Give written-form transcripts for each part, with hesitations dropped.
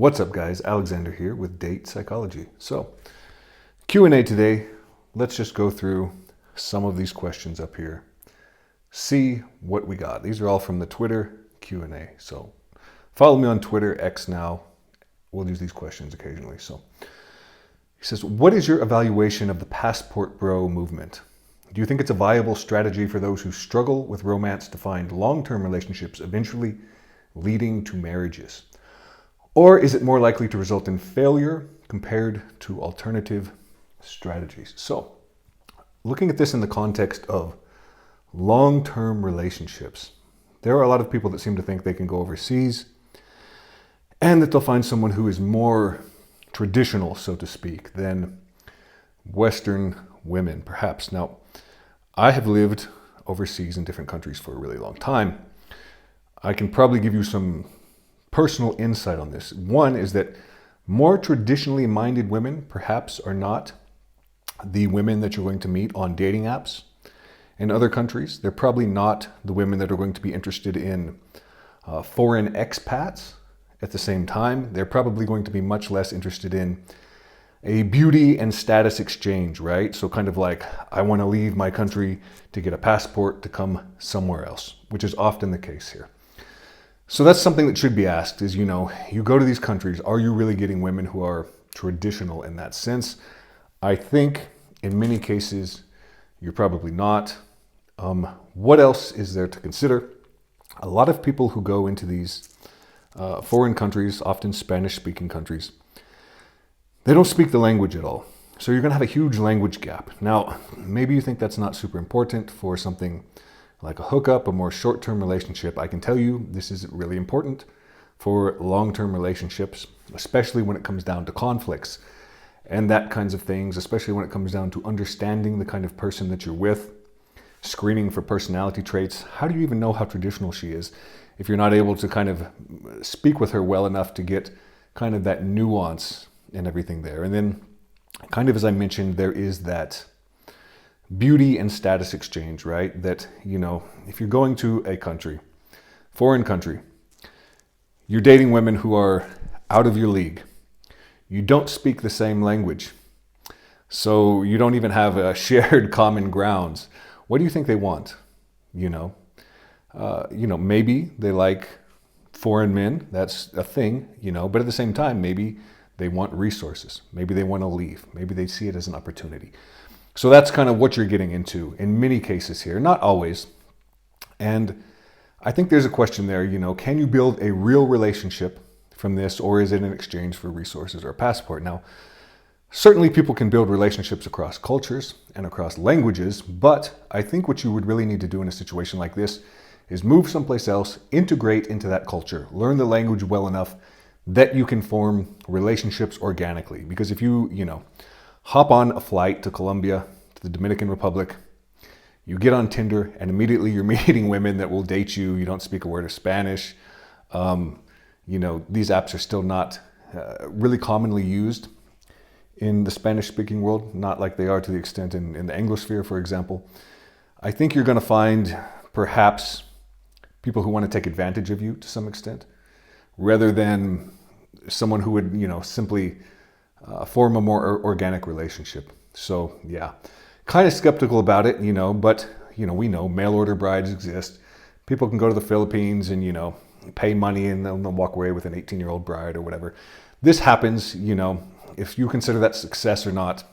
What's up, guys? Alexander here with Date Psychology. So, Q&A today. Let's just go through some of these questions up here. See what we got. These are all from the Twitter Q&A. So, follow me on Twitter, X now. We'll use these questions occasionally. So, he says, what is your evaluation of the passport bro movement? Do you think it's a viable strategy for those who struggle with romance to find long-term relationships eventually leading to marriages? Or is it more likely to result in failure compared to alternative strategies? So, looking at this in the context of long-term relationships, there are a lot of people that seem to think they can go overseas and that they'll find someone who is more traditional, so to speak, than Western women, perhaps. Now, I have lived overseas in different countries for a really long time. I can probably give you some personal insight on this. One is that more traditionally minded women perhaps are not the women that you're going to meet on dating apps in other countries. They're probably not the women that are going to be interested in foreign expats. At the same time, they're probably going to be much less interested in a beauty and status exchange, right? So kind of like, I want to leave my country to get a passport to come somewhere else, which is often the case here. So that's something that should be asked is, you go to these countries, are you really getting women who are traditional in that sense? I think in many cases, you're probably not. What else is there to consider? A lot of people who go into these foreign countries, often Spanish-speaking countries, they don't speak the language at all. So you're going to have a huge language gap. Now, maybe you think that's not super important for something like a hookup, a more short-term relationship. I can tell you this is really important for long-term relationships, especially when it comes down to conflicts and that kinds of things, especially when it comes down to understanding the kind of person that you're with, screening for personality traits. How do you even know how traditional she is if you're not able to kind of speak with her well enough to get kind of that nuance and everything there? And then kind of as I mentioned, there is that beauty and status exchange, right? That, if you're going to a country, foreign country, you're dating women who are out of your league. You don't speak the same language. So you don't even have a shared common grounds. What do you think they want? Maybe they like foreign men. That's a thing, but at the same time, maybe they want resources. Maybe they want to leave. Maybe they see it as an opportunity. So that's kind of what you're getting into in many cases here, not always. And I think there's a question there, can you build a real relationship from this, or is it in exchange for resources or a passport? Now, certainly people can build relationships across cultures and across languages, but I think what you would really need to do in a situation like this is move someplace else, integrate into that culture, learn the language well enough that you can form relationships organically. Because if you hop on a flight to Colombia, to the Dominican Republic, you get on Tinder, and immediately you're meeting women that will date you. You don't speak a word of Spanish. These apps are still not really commonly used in the Spanish-speaking world, not like they are to the extent in the Anglosphere, for example. I think you're going to find perhaps people who want to take advantage of you to some extent, rather than someone who would, simply form a more organic relationship. So yeah, kind of skeptical about it, but we know mail order brides exist. People can go to the Philippines and, pay money and they'll walk away with an 18-year-old bride or whatever. This happens, if you consider that success or not,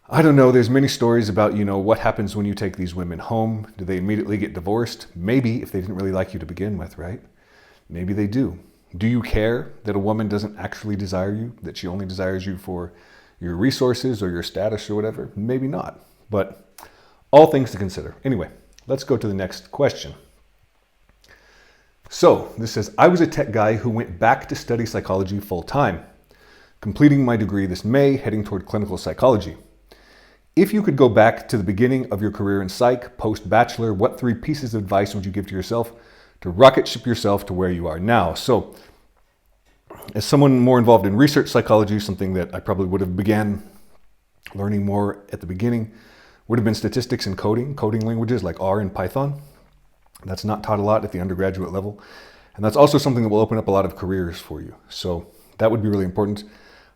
I don't know. There's many stories about, what happens when you take these women home. Do they immediately get divorced? Maybe, if they didn't really like you to begin with, right? Maybe they do. Do you care that a woman doesn't actually desire you, that she only desires you for your resources or your status or whatever? Maybe not, but all things to consider. Anyway, let's go to the next question. So this says, I was a tech guy who went back to study psychology full time, completing my degree this May, heading toward clinical psychology. If you could go back to the beginning of your career in psych, post-bachelor, what 3 pieces of advice would you give to yourself to rocket ship yourself to where you are now? So as someone more involved in research psychology, something that I probably would have began learning more at the beginning would have been statistics and coding languages like R and Python. That's not taught a lot at the undergraduate level. And that's also something that will open up a lot of careers for you. So that would be really important.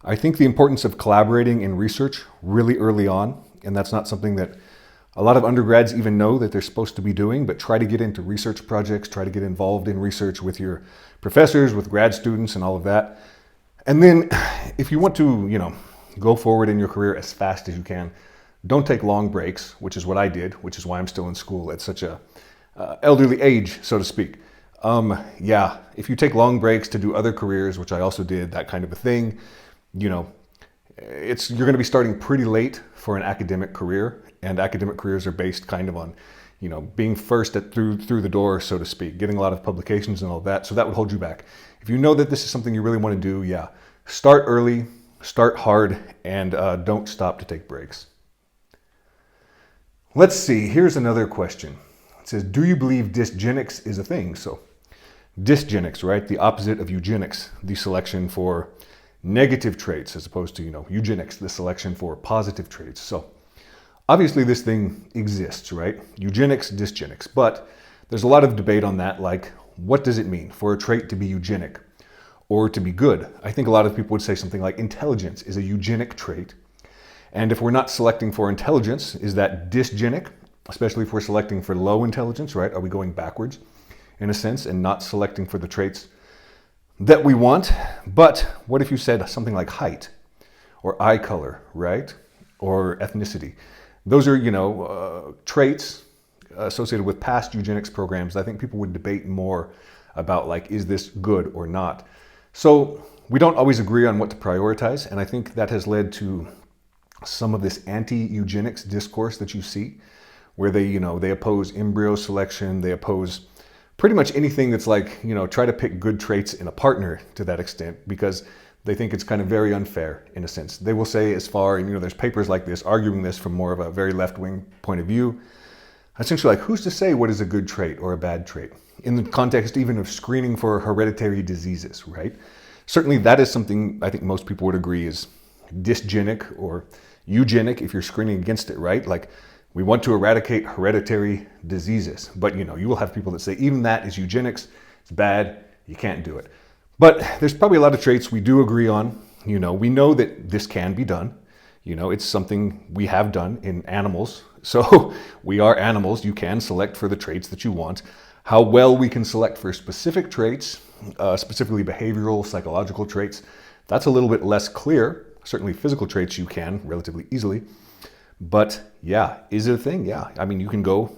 I think the importance of collaborating in research really early on, and that's not something that a lot of undergrads even know that they're supposed to be doing, but try to get into research projects, try to get involved in research with your professors, with grad students and all of that. And then if you want to, go forward in your career as fast as you can, don't take long breaks, which is what I did, which is why I'm still in school at such a elderly age, so to speak. If you take long breaks to do other careers, which I also did, that kind of a thing, you're going to be starting pretty late for an academic career, and academic careers are based kind of on, being first through the door, so to speak, getting a lot of publications and all that. So that would hold you back. If you know that this is something you really want to do, start early, start hard, and don't stop to take breaks. Let's see, here's another question. It says, do you believe Disgenics is a thing? So Disgenics, right? The opposite of eugenics, the selection for negative traits, as opposed to, eugenics, the selection for positive traits. So obviously this thing exists, right? Eugenics, dysgenics. But there's a lot of debate on that, like, what does it mean for a trait to be eugenic or to be good? I think a lot of people would say something like intelligence is a eugenic trait. And if we're not selecting for intelligence, is that dysgenic? Especially if we're selecting for low intelligence, right? Are we going backwards in a sense and not selecting for the traits that we want? But what if you said something like height or eye color, right? Or ethnicity? Those are, traits associated with past eugenics programs. I think people would debate more about, like, is this good or not? So we don't always agree on what to prioritize. And I think that has led to some of this anti-eugenics discourse that you see, where they oppose embryo selection, they oppose pretty much anything that's like, try to pick good traits in a partner to that extent, because they think it's kind of very unfair in a sense. They will say as far, and there's papers like this arguing this from more of a very left-wing point of view, essentially like, who's to say what is a good trait or a bad trait? In the context even of screening for hereditary diseases, right? Certainly that is something I think most people would agree is dysgenic or eugenic if you're screening against it, right? Like, we want to eradicate hereditary diseases. But, you will have people that say even that is eugenics, it's bad, you can't do it. But there's probably a lot of traits we do agree on. We know that this can be done. It's something we have done in animals. So we are animals. You can select for the traits that you want. How well we can select for specific traits, specifically behavioral, psychological traits, that's a little bit less clear. Certainly physical traits you can relatively easily. But is it a thing? Yeah. I mean, you can go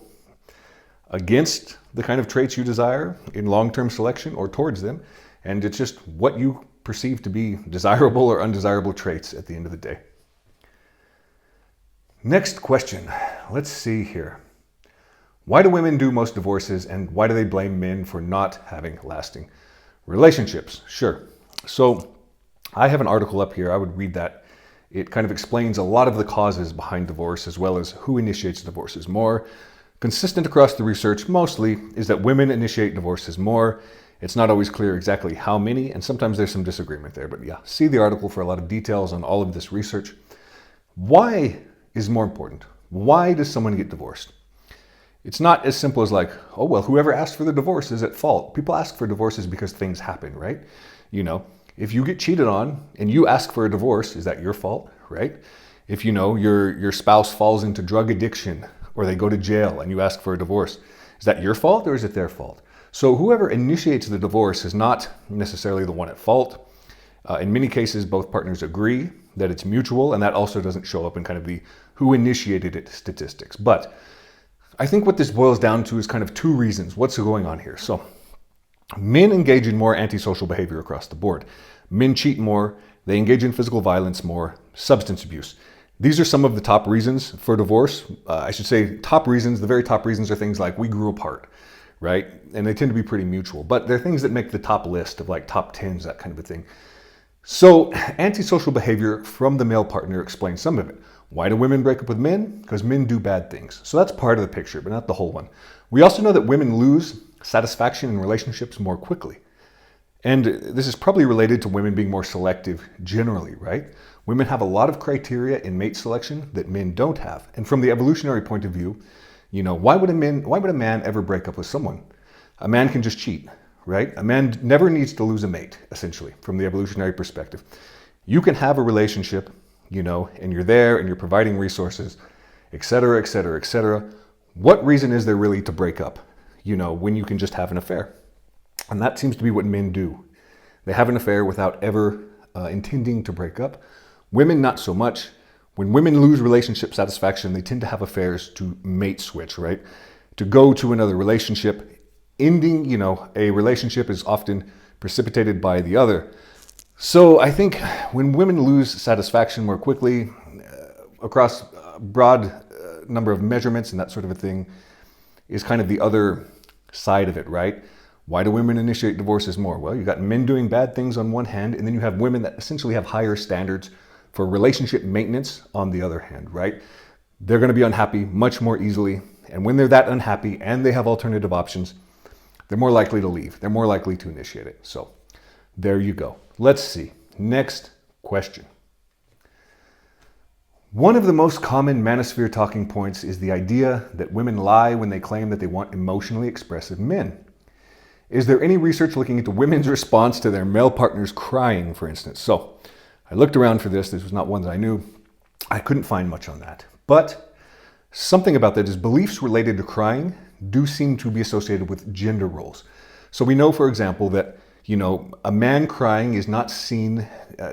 against the kind of traits you desire in long-term selection or towards them. And it's just what you perceive to be desirable or undesirable traits at the end of the day. Next question. Let's see here. Why do women do most divorces, and why do they blame men for not having lasting relationships? Sure. So I have an article up here. I would read that. It kind of explains a lot of the causes behind divorce, as well as who initiates divorces more. Consistent across the research mostly is that women initiate divorces more. It's not always clear exactly how many, and sometimes there's some disagreement there. But see the article for a lot of details on all of this research. Why is more important? Why does someone get divorced? It's not as simple as like, oh, well, whoever asked for the divorce is at fault. People ask for divorces because things happen, right? If you get cheated on and you ask for a divorce, is that your fault, right? If your spouse falls into drug addiction or they go to jail and you ask for a divorce, is that your fault or is it their fault? So whoever initiates the divorce is not necessarily the one at fault. In many cases, both partners agree that it's mutual, and that also doesn't show up in kind of the who initiated it statistics. But I think what this boils down to is kind of two reasons. What's going on here? So men engage in more antisocial behavior across the board. Men cheat more, they engage in physical violence more, substance abuse. These are some of the top reasons for divorce. I should say top reasons. The very top reasons are things like we grew apart, right? And they tend to be pretty mutual, but they're things that make the top list of like top 10s, that kind of a thing. So antisocial behavior from the male partner explains some of it. Why do women break up with men? Because men do bad things. So that's part of the picture, but not the whole one. We also know that women lose satisfaction in relationships more quickly. And this is probably related to women being more selective generally, right? Women have a lot of criteria in mate selection that men don't have. And from the evolutionary point of view, why would a man ever break up with someone? A man can just cheat, right? A man never needs to lose a mate, essentially, from the evolutionary perspective. You can have a relationship, and you're there and you're providing resources, et cetera, et cetera, et cetera. What reason is there really to break up, when you can just have an affair? And that seems to be what men do. They have an affair without ever intending to break up. Women, not so much. When women lose relationship satisfaction, they tend to have affairs to mate switch, right? To go to another relationship. Ending, a relationship is often precipitated by the other. So I think when women lose satisfaction more quickly across a broad number of measurements and that sort of a thing is kind of the other side of it, right? Why do women initiate divorces more? Well, you got men doing bad things on one hand, and then you have women that essentially have higher standards for relationship maintenance on the other hand, right? They're going to be unhappy much more easily. And when they're that unhappy and they have alternative options, they're more likely to leave. They're more likely to initiate it. So there you go. Let's see. Next question. One of the most common manosphere talking points is the idea that women lie when they claim that they want emotionally expressive men. Is there any research looking into women's response to their male partners crying, for instance? So I looked around for this. This was not one that I knew. I couldn't find much on that. But something about that is beliefs related to crying do seem to be associated with gender roles. So we know, for example, that a man crying is not seen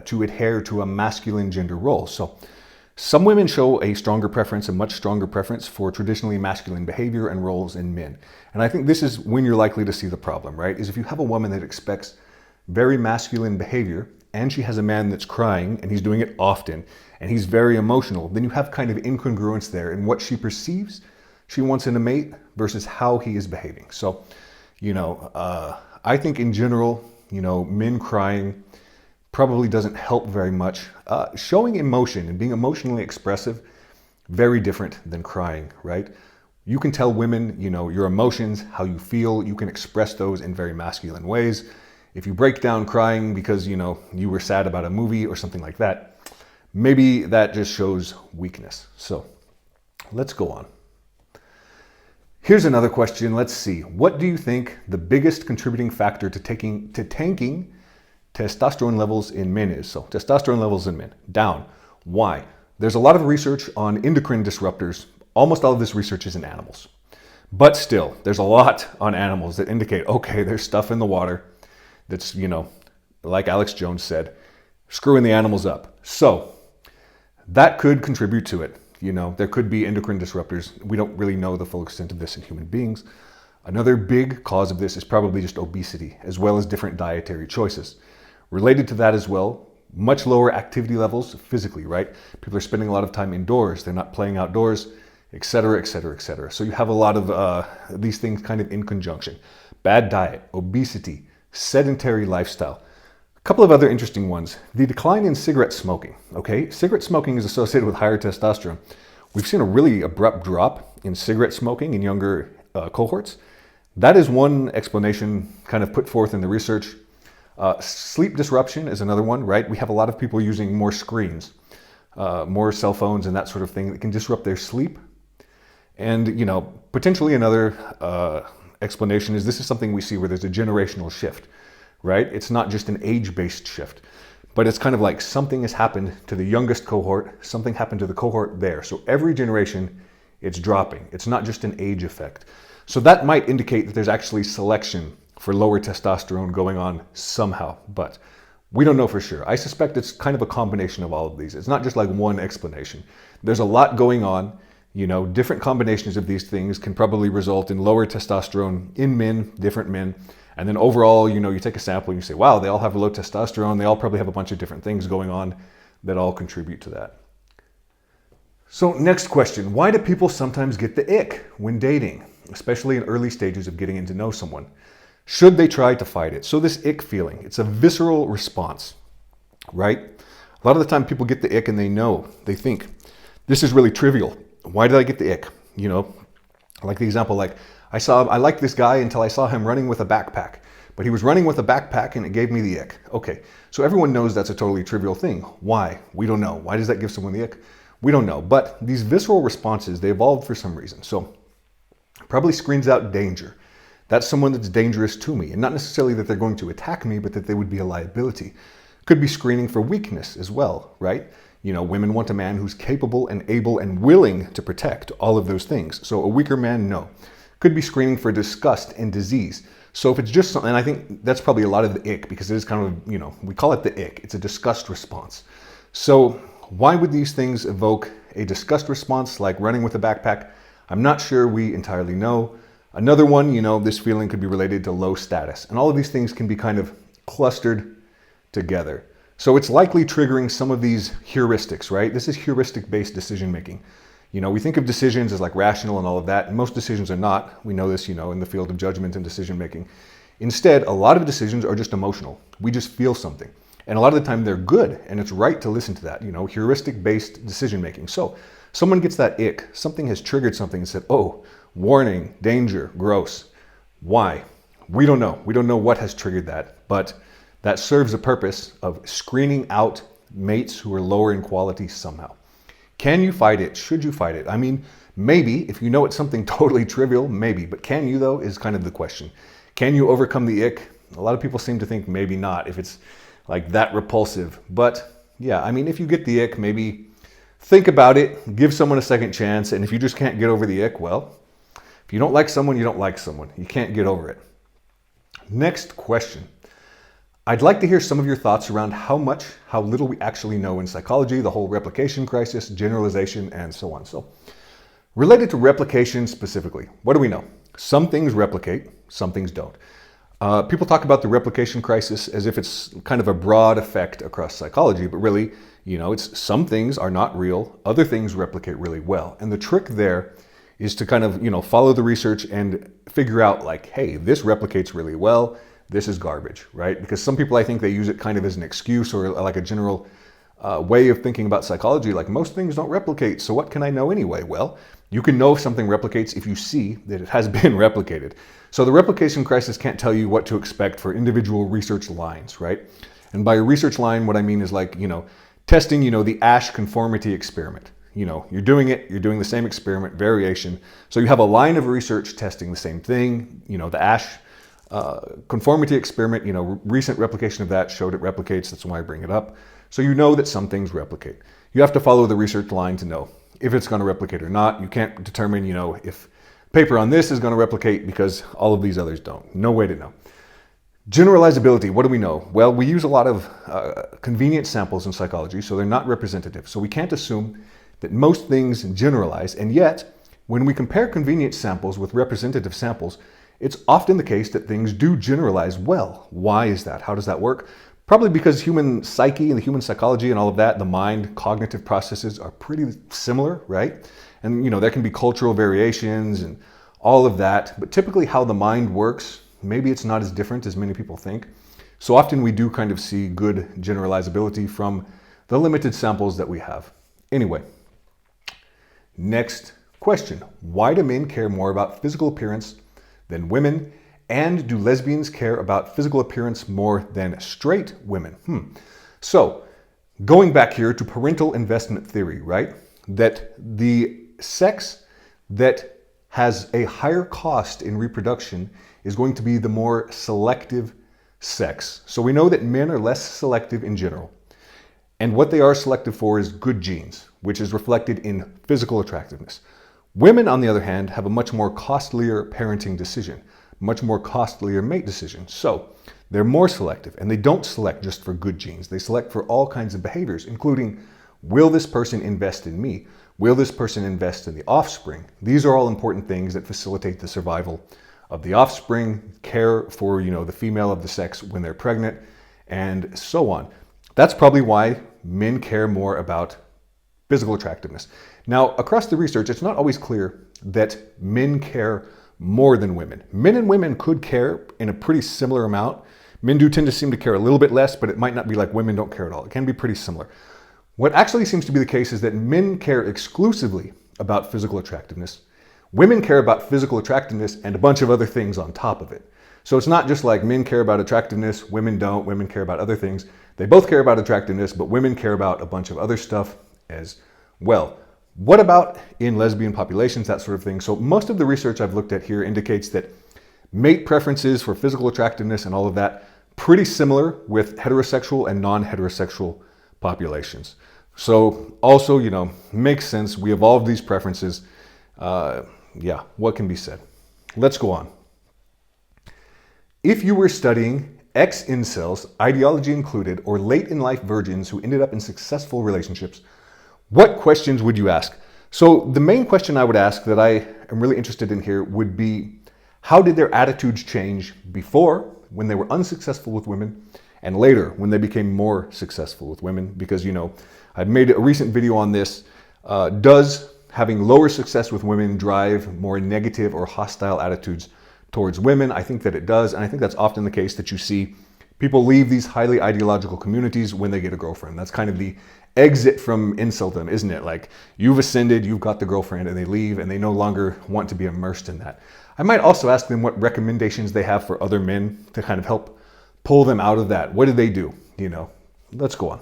to adhere to a masculine gender role. So some women show a much stronger preference for traditionally masculine behavior and roles in men. And I think this is when you're likely to see the problem, right? Is if you have a woman that expects very masculine behavior and she has a man that's crying and he's doing it often and he's very emotional, then you have kind of incongruence there in what she perceives she wants in a mate versus how he is behaving. So, I think in general, men crying probably doesn't help very much. Showing emotion and being emotionally expressive, very different than crying, right? You can tell women, your emotions, how you feel. You can express those in very masculine ways. If you break down crying because, you were sad about a movie or something like that, maybe that just shows weakness. So let's go on. Here's another question. Let's see. What do you think the biggest contributing factor to tanking testosterone levels in men is? So testosterone levels in men, down. Why? There's a lot of research on endocrine disruptors. Almost all of this research is in animals. But still, there's a lot on animals that indicate, okay, there's stuff in the water that's, like Alex Jones said, screwing the animals up. So that could contribute to it. There could be endocrine disruptors. We don't really know the full extent of this in human beings. Another big cause of this is probably just obesity, as well as different dietary choices. Related to that as well, much lower activity levels physically, right? People are spending a lot of time indoors. They're not playing outdoors, et cetera, et cetera, et cetera. So you have a lot of these things kind of in conjunction. Bad diet, obesity, sedentary lifestyle. A couple of other interesting ones. The decline in cigarette smoking, okay? Cigarette smoking is associated with higher testosterone. We've seen a really abrupt drop in cigarette smoking in younger cohorts. That is one explanation kind of put forth in the research. Sleep disruption is another one, right? We have a lot of people using more screens, more cell phones and that sort of thing that can disrupt their sleep. And, potentially another explanation is this is something we see where there's a generational shift, right? It's not just an age-based shift, but it's kind of like something has happened to the youngest cohort, something happened to the cohort there. So every generation, it's dropping. It's not just an age effect. So that might indicate that there's actually selection for lower testosterone going on somehow, but we don't know for sure. I suspect it's kind of a combination of all of these. It's not just like one explanation. There's a lot going on. Different combinations of these things can probably result in lower testosterone in men, different men. And then overall, you take a sample and you say, wow, they all have low testosterone. They all probably have a bunch of different things going on that all contribute to that. So next question, why do people sometimes get the ick when dating, especially in early stages of getting to know someone? Should they try to fight it? So this ick feeling, it's a visceral response, right? A lot of the time people get the ick and they think, this is really trivial. Why did I get the ick? Like the example, I liked this guy until I saw him running with a backpack, but he was running with a backpack and it gave me the ick. Okay, so everyone knows that's a totally trivial thing. Why? We don't know. Why does that give someone the ick? We don't know. But these visceral responses, they evolved for some reason. So probably screens out danger. That's someone that's dangerous to me. And not necessarily that they're going to attack me, but that they would be a liability. Could be screening for weakness as well, right? Women want a man who's capable and able and willing to protect all of those things. So a weaker man, no. Could be screening for disgust and disease. So if it's just something, and I think that's probably a lot of the ick, because it is kind of, we call it the ick. It's a disgust response. So why would these things evoke a disgust response like running with a backpack? I'm not sure we entirely know. Another one, this feeling could be related to low status. And all of these things can be kind of clustered together. So it's likely triggering some of these heuristics, right? This is heuristic-based decision making. We think of decisions as like rational and all of that, and most decisions are not. We know this, in the field of judgment and decision making. Instead, a lot of decisions are just emotional. We just feel something. And a lot of the time they're good, and it's right to listen to that, heuristic-based decision making. So someone gets that ick, something has triggered something and said, oh, warning, danger, gross. Why? We don't know. We don't know what has triggered that, but that serves a purpose of screening out mates who are lower in quality somehow. Can you fight it? Should you fight it? I mean, maybe, if you know it's something totally trivial, maybe. But can you, though, is kind of the question. Can you overcome the ick? A lot of people seem to think maybe not, if it's like that repulsive. But yeah, I mean, if you get the ick, maybe think about it, give someone a second chance. And if you just can't get over the ick, well, if you don't like someone, you don't like someone. You can't get over it. Next question. I'd like to hear some of your thoughts around how little we actually know in psychology, the whole replication crisis, generalization, and so on. So, related to replication specifically, what do we know? Some things replicate, some things don't. People talk about the replication crisis as if it's kind of a broad effect across psychology, but really, it's some things are not real, other things replicate really well. And the trick there is to kind of, follow the research and figure out like, hey, this replicates really well. This is garbage, right? Because some people, I think they use it kind of as an excuse or like a general way of thinking about psychology. Like most things don't replicate, so what can I know anyway? Well, you can know if something replicates if you see that it has been replicated. So the replication crisis can't tell you what to expect for individual research lines, right? And by a research line, what I mean is like, testing, the Asch conformity experiment. You're doing the same experiment, variation. So you have a line of research testing the same thing, the Asch conformity experiment, recent replication of that showed it replicates. That's why I bring it up. So you know that some things replicate. You have to follow the research line to know if it's going to replicate or not. You can't determine, if paper on this is going to replicate because all of these others don't. No way to know. Generalizability, what do we know? Well, we use a lot of convenient samples in psychology, so they're not representative. So we can't assume that most things generalize. And yet, when we compare convenient samples with representative samples, it's often the case that things do generalize well. Why is that? How does that work? Probably because human psyche and the human psychology and all of that, the mind, cognitive processes are pretty similar, right? And there can be cultural variations and all of that, but typically how the mind works, maybe it's not as different as many people think. So often we do kind of see good generalizability from the limited samples that we have. Anyway, next question. Why do men care more about physical appearance than women? And do lesbians care about physical appearance more than straight women? So going back here to parental investment theory, right? That the sex that has a higher cost in reproduction is going to be the more selective sex. So we know that men are less selective in general. And what they are selective for is good genes, which is reflected in physical attractiveness. Women, on the other hand, have a much more costlier parenting decision, much more costlier mate decision. So they're more selective, and they don't select just for good genes. They select for all kinds of behaviors, including, will this person invest in me? Will this person invest in the offspring? These are all important things that facilitate the survival of the offspring, care for, the female of the sex when they're pregnant, and so on. That's probably why men care more about physical attractiveness. Now, across the research, it's not always clear that men care more than women. Men and women could care in a pretty similar amount. Men do tend to seem to care a little bit less, but it might not be like women don't care at all. It can be pretty similar. What actually seems to be the case is that men care exclusively about physical attractiveness. Women care about physical attractiveness and a bunch of other things on top of it. So it's not just like men care about attractiveness, women don't, women care about other things. They both care about attractiveness, but women care about a bunch of other stuff as well. What about in lesbian populations, that sort of thing? So most of the research I've looked at here indicates that Mate preferences for physical attractiveness and all of that, pretty similar with heterosexual and non-heterosexual populations. So also, makes sense. We evolved these preferences. Yeah, what can be said? Let's go on. If you were studying ex-incels, ideology included, or late in life virgins who ended up in successful relationships, what questions would you ask? So the main question I would ask that I am really interested in here would be, how did their attitudes change before, when they were unsuccessful with women, and later when they became more successful with women? Because, I've made a recent video on this. Does having lower success with women drive more negative or hostile attitudes towards women? I think that it does. And I think that's often the case, that you see people leave these highly ideological communities when they get a girlfriend. That's kind of the exit from inceldom, isn't it? Like, you've ascended, you've got the girlfriend, and they leave and they no longer want to be immersed in that. I might also ask them what recommendations they have for other men to kind of help pull them out of that. What do they do? Let's go on.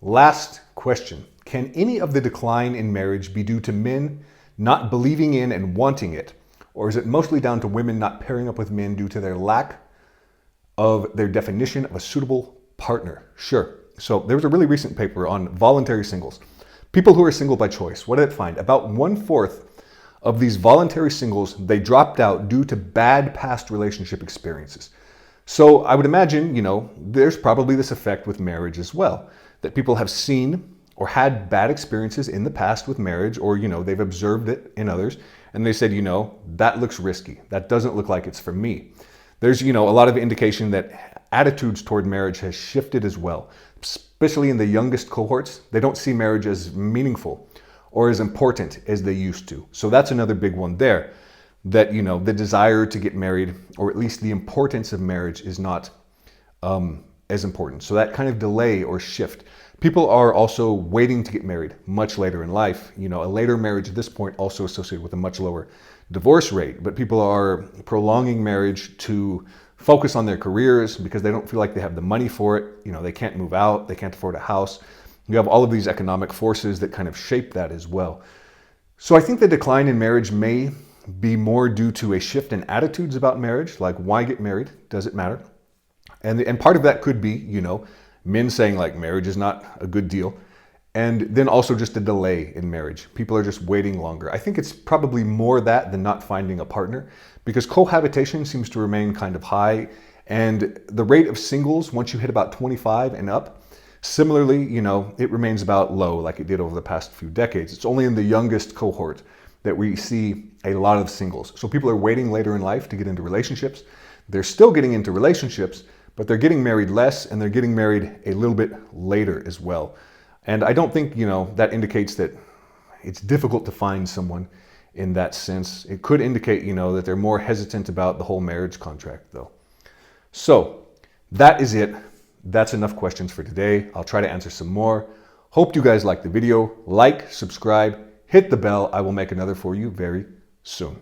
Last question. Can any of the decline in marriage be due to men not believing in and wanting it? Or is it mostly down to women not pairing up with men due to their lack of their definition of a suitable partner? Sure. So there was a really recent paper on voluntary singles. People who are single by choice. What did it find? About 1/4 of these voluntary singles, they dropped out due to bad past relationship experiences. So I would imagine, there's probably this effect with marriage as well, that people have seen or had bad experiences in the past with marriage, or, they've observed it in others, and they said, that looks risky. That doesn't look like it's for me. There's, a lot of indication that attitudes toward marriage has shifted as well, especially in the youngest cohorts. They don't see marriage as meaningful or as important as they used to. So that's another big one there, that, the desire to get married, or at least the importance of marriage, is not as important. So that kind of delay or shift. People are also waiting to get married much later in life. A later marriage at this point also associated with a much lower divorce rate, but people are prolonging marriage to focus on their careers because they don't feel like they have the money for it. They can't move out, they can't afford a house. You have all of these economic forces that kind of shape that as well. So I think the decline in marriage may be more due to a shift in attitudes about marriage, like, why get married? Does it matter? And part of that could be, men saying like marriage is not a good deal. And then also just a delay in marriage. People are just waiting longer. I think it's probably more that than not finding a partner, because cohabitation seems to remain kind of high. And the rate of singles, once you hit about 25 and up, similarly, it remains about low, like it did over the past few decades. It's only in the youngest cohort that we see a lot of singles. So people are waiting later in life to get into relationships. They're still getting into relationships, but they're getting married less, and they're getting married a little bit later as well. And I don't think, that indicates that it's difficult to find someone in that sense. It could indicate, that they're more hesitant about the whole marriage contract though. So that is it. That's enough questions for today. I'll try to answer some more. Hope you guys liked the video. Like, subscribe, hit the bell. I will make another for you very soon.